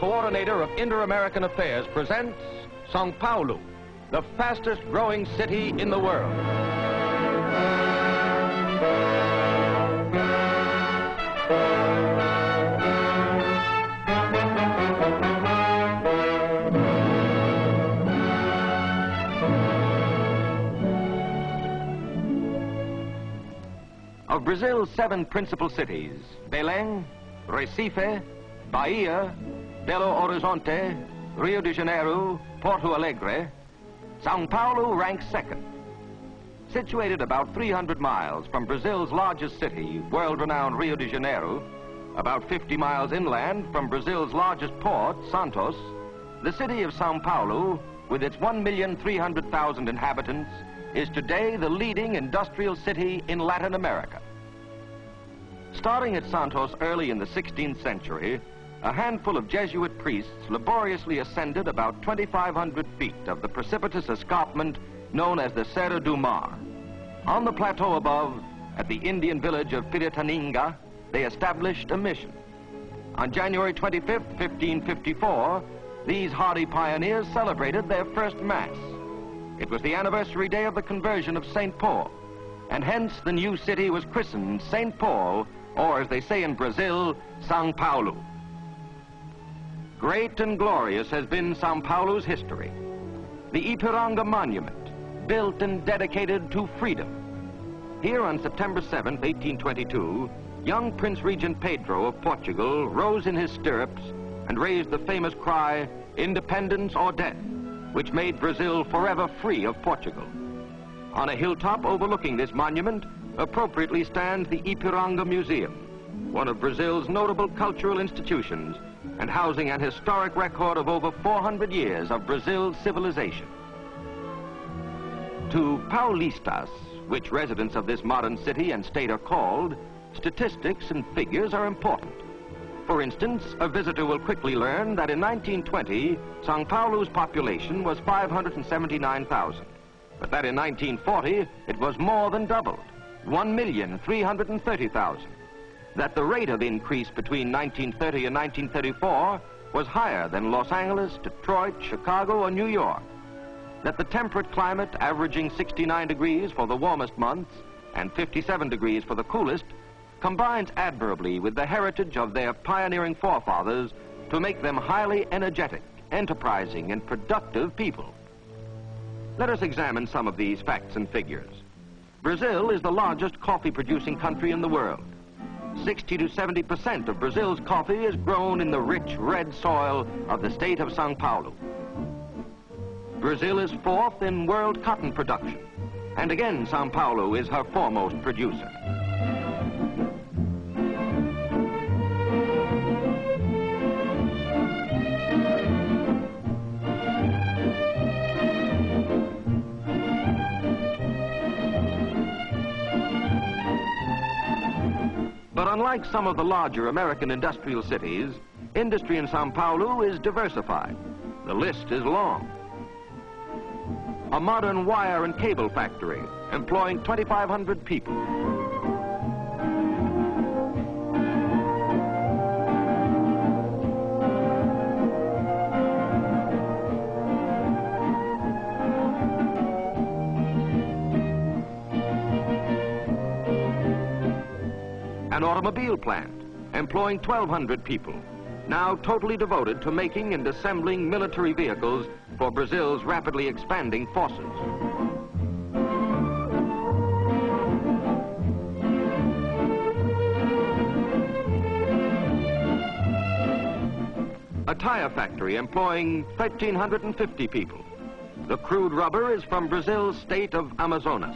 coordinator of Inter-American Affairs, presents Sao Paulo, the fastest growing city in the world. Of Brazil's 7 principal cities, Belém, Recife, Bahia, Belo Horizonte, Rio de Janeiro, Porto Alegre, Sao Paulo ranks second. Situated about 300 miles from Brazil's largest city, world-renowned Rio de Janeiro, about 50 miles inland from Brazil's largest port, Santos, the city of Sao Paulo, with its 1,300,000 inhabitants, is today the leading industrial city in Latin America. Starting at Santos early in the 16th century, a handful of Jesuit priests laboriously ascended about 2,500 feet of the precipitous escarpment known as the Serra do Mar. On the plateau above, at the Indian village of Piratininga, they established a mission. On January 25th, 1554, these hardy pioneers celebrated their first Mass. It was the anniversary day of the conversion of St. Paul, and hence the new city was christened St. Paul, or as they say in Brazil, Sao Paulo. Great and glorious has been Sao Paulo's history. The Ipiranga Monument, built and dedicated to freedom. Here on September 7th, 1822, young Prince Regent Pedro of Portugal rose in his stirrups and raised the famous cry, "Independence or death," which made Brazil forever free of Portugal. On a hilltop overlooking this monument, appropriately stands the Ipiranga Museum, one of Brazil's notable cultural institutions and housing an historic record of over 400 years of Brazil's civilization. To Paulistas, which residents of this modern city and state are called, statistics and figures are important. For instance, a visitor will quickly learn that in 1920, Sao Paulo's population was 579,000, but that in 1940, it was more than doubled, 1,330,000. That the rate of increase between 1930 and 1934 was higher than Los Angeles, Detroit, Chicago, or New York. That the temperate climate, averaging 69 degrees for the warmest months and 57 degrees for the coolest, combines admirably with the heritage of their pioneering forefathers to make them highly energetic, enterprising, and productive people. Let us examine some of these facts and figures. Brazil is the largest coffee-producing country in the world. 60 to 70% of Brazil's coffee is grown in the rich red soil of the state of Sao Paulo. Brazil is 4th in world cotton production, and again Sao Paulo is her foremost producer. But unlike some of the larger American industrial cities, industry in Sao Paulo is diversified. The list is long. A modern wire and cable factory employing 2,500 people. An automobile plant employing 1,200 people, now totally devoted to making and assembling military vehicles for Brazil's rapidly expanding forces. A tire factory employing 1,350 people. The crude rubber is from Brazil's state of Amazonas.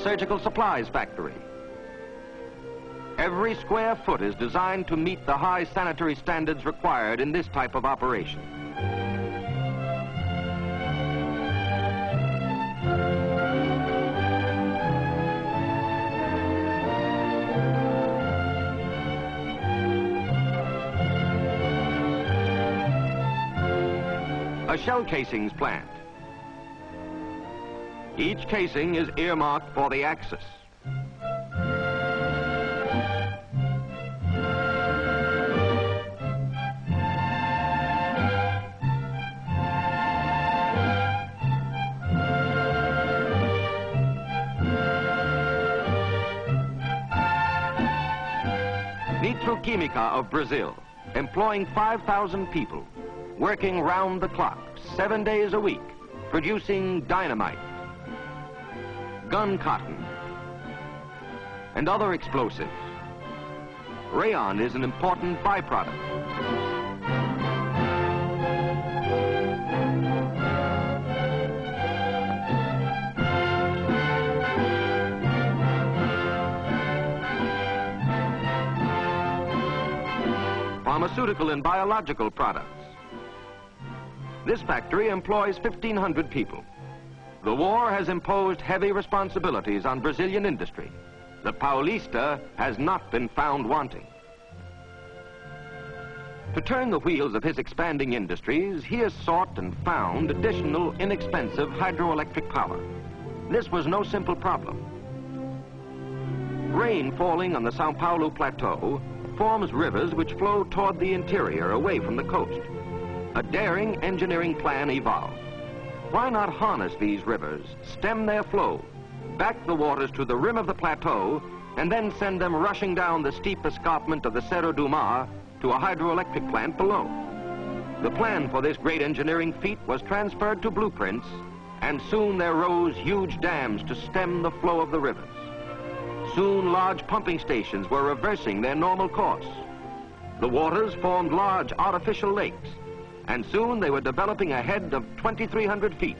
surgical supplies factory. Every square foot is designed to meet the high sanitary standards required in this type of operation. A shell casings plant. Each casing is earmarked for the axis. Nitroquímica of Brazil, employing 5,000 people, working round the clock, 7 days a week, producing dynamite, gun cotton, and other explosives. Rayon is an important byproduct. Pharmaceutical and biological products. This factory employs 1,500 people. The war has imposed heavy responsibilities on Brazilian industry. The Paulista has not been found wanting. To turn the wheels of his expanding industries, he has sought and found additional inexpensive hydroelectric power. This was no simple problem. Rain falling on the Sao Paulo plateau forms rivers which flow toward the interior away from the coast. A daring engineering plan evolved. Why not harness these rivers, stem their flow, back the waters to the rim of the plateau, and then send them rushing down the steep escarpment of the Cerro do Mar to a hydroelectric plant below? The plan for this great engineering feat was transferred to blueprints, and soon there rose huge dams to stem the flow of the rivers. Soon large pumping stations were reversing their normal course. The waters formed large artificial lakes, and soon they were developing a head of 2,300 feet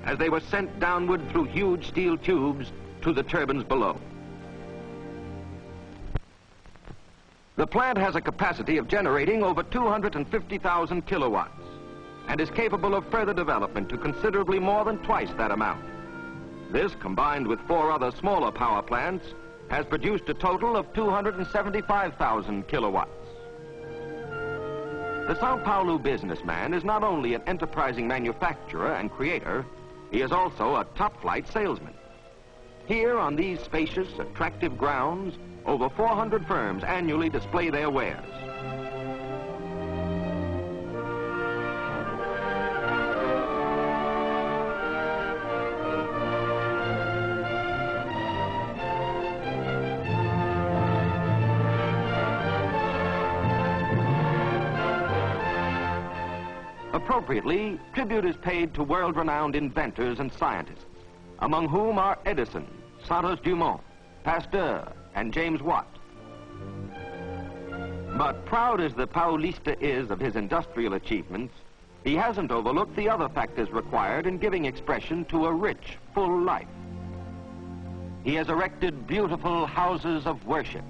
as they were sent downward through huge steel tubes to the turbines below. The plant has a capacity of generating over 250,000 kilowatts and is capable of further development to considerably more than twice that amount. This, combined with 4 other smaller power plants, has produced a total of 275,000 kilowatts. The Sao Paulo businessman is not only an enterprising manufacturer and creator, he is also a top-flight salesman. Here on these spacious, attractive grounds, over 400 firms annually display their wares. Appropriately, tribute is paid to world-renowned inventors and scientists, among whom are Edison, Santos Dumont, Pasteur, and James Watt. But proud as the Paulista is of his industrial achievements, he hasn't overlooked the other factors required in giving expression to a rich, full life. He has erected beautiful houses of worship.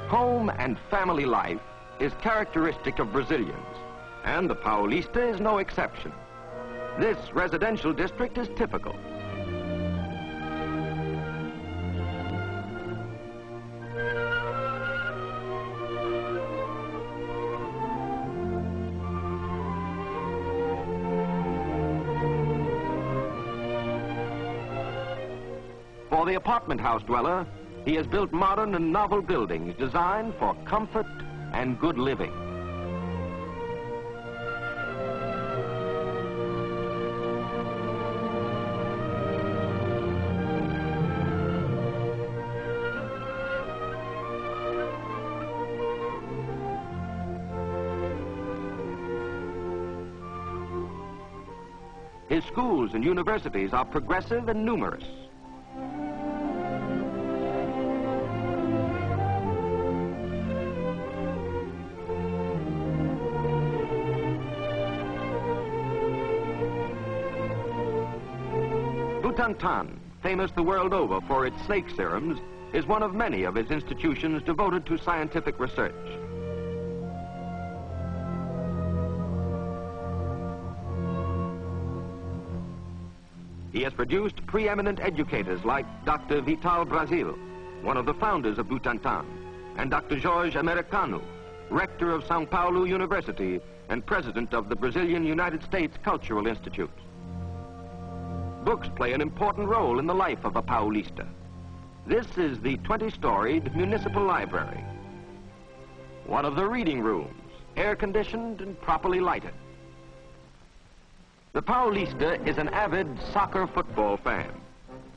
Home and family life is characteristic of Brazilians, and the Paulista is no exception. This residential district is typical. For the apartment house dweller, he has built modern and novel buildings designed for comfort and good living. His schools and universities are progressive and numerous. Butantan, famous the world over for its snake serums, is one of many of its institutions devoted to scientific research. He has produced preeminent educators like Dr. Vital Brasil, one of the founders of Butantan, and Dr. Jorge Americano, rector of Sao Paulo University and president of the Brazilian United States Cultural Institute. Books play an important role in the life of a Paulista. This is the 20-storied municipal library. One of the reading rooms, air-conditioned and properly lighted. The Paulista is an avid soccer football fan.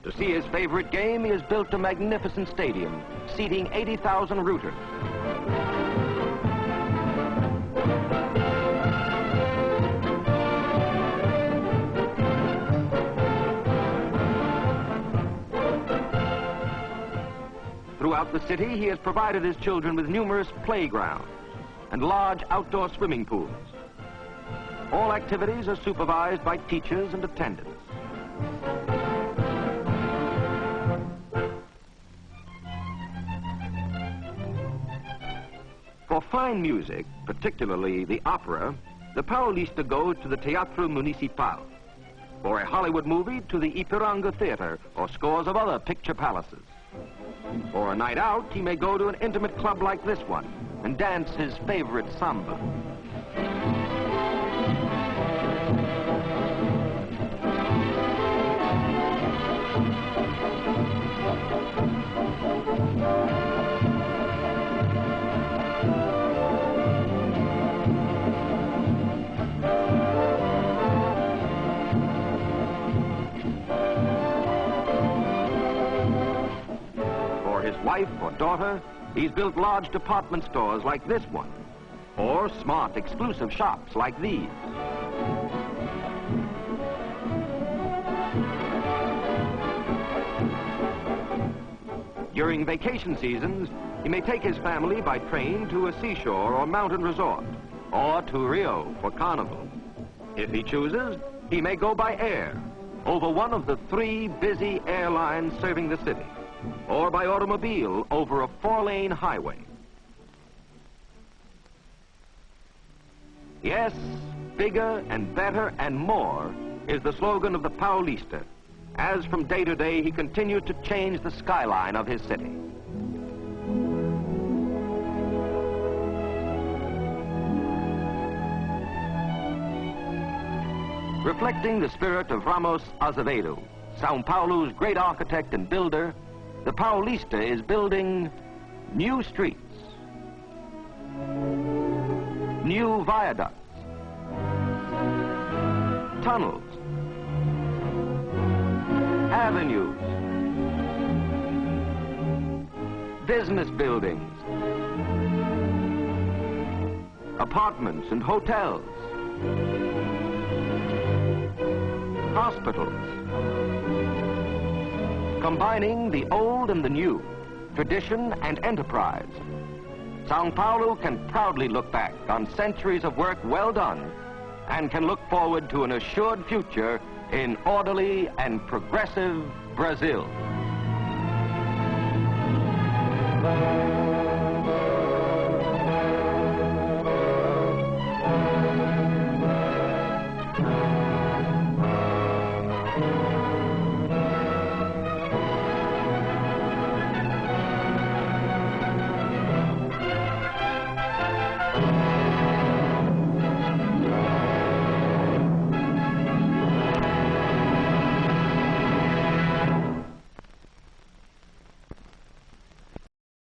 To see his favorite game, he has built a magnificent stadium, seating 80,000 rooters. Throughout the city, he has provided his children with numerous playgrounds and large outdoor swimming pools. All activities are supervised by teachers and attendants. For fine music, particularly the opera, the Paulista goes to the Teatro Municipal. For a Hollywood movie, to the Ipiranga Theater or scores of other picture palaces. For a night out, he may go to an intimate club like this one and dance his favorite samba. Wife or daughter, he's built large department stores like this one, or smart exclusive shops like these. During vacation seasons, he may take his family by train to a seashore or mountain resort, or to Rio for carnival. If he chooses, he may go by air, over one of the 3 busy airlines serving the city, or by automobile over a 4-lane highway. Yes, bigger and better and more is the slogan of the Paulista, as from day to day he continues to change the skyline of his city. Reflecting the spirit of Ramos Azevedo, Sao Paulo's great architect and builder, the Paulista is building new streets, new viaducts, tunnels, avenues, business buildings, apartments and hotels, hospitals, combining the old and the new, tradition and enterprise. Sao Paulo can proudly look back on centuries of work well done and can look forward to an assured future in orderly and progressive Brazil.